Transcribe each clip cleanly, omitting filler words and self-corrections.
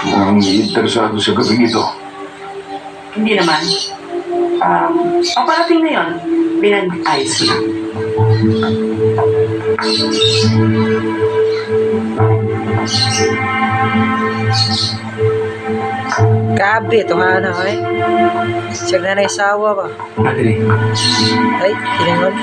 Mukhang interesado sa gabing ito. Hindi naman. Paparating na yun. Pinag-ayos lang. Grabe, ito nga na ay. Siya na naisawa ba? Ate, Ay, kinangon.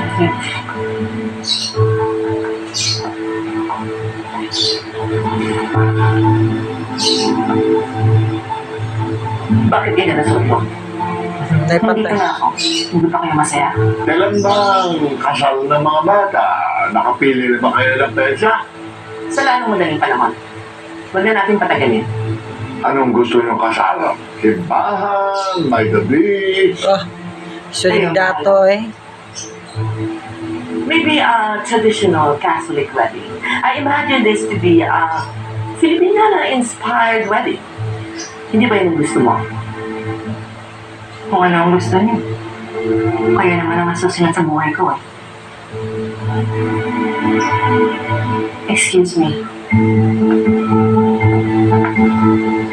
Bakit ganyan na suot mo? Nandito Naipantay. na ako. Hindi pa kayo masaya? kailan ba ang kasal ng mga bata? Nakapili na ba kayo ng petsa? Sa lalong madaling panahon. Huwag na natin patagalin. Anong gusto niyong kasal? Simbahan, may gabi. Oh, suling dato eh. Maybe a traditional Catholic wedding. I imagine this to be a Filipina-inspired wedding. Hindi ba yun ang gusto mo? Kung ano ang gusto niyo. Kaya naman ang masusunod sa buhay ko eh. Excuse me.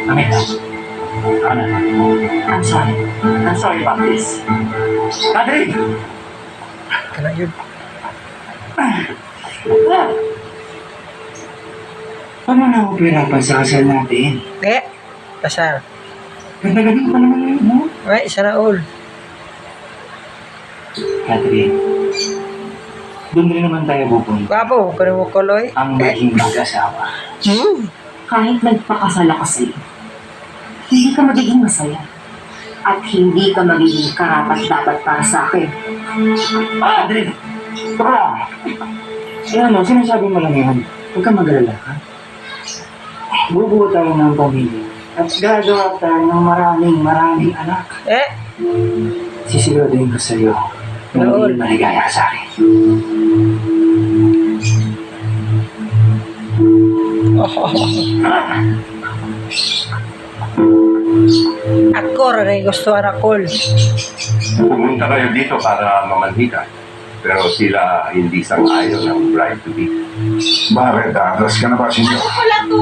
Amita. Ano? I'm sorry. I'm sorry about this. Padre! Kana yun. Paano na ako pirapan sa kasal natin? Eh, kasal. Ganda-ganda pa naman yun, no? Ay, isa na all. Catherine, doon rin naman tayo pupunta. Gwapo, kung mo koloy. Ang maging mag-asawa. Kahit nagpakasal ako sa'yo, hindi ka magiging masaya. At hindi ka magiging karapat-dapat para sa akin. Catherine! Tara! Ano, sinasabi mo lang yan. Huwag kang mag-alala, ha? Bubuo tayo ng pamilya. At gagawa tayo ng maraming anak. Eh, Sisiguraduhin ko sa'yo na Noon. hindi maligaya ka sa akin. ako rin gusto anak ko. Pumunta kayo dito para mamanhikan. Pero sila hindi sang-ayon ng bride to be. Bakit? Atras ka na ba, senyor? Wala to.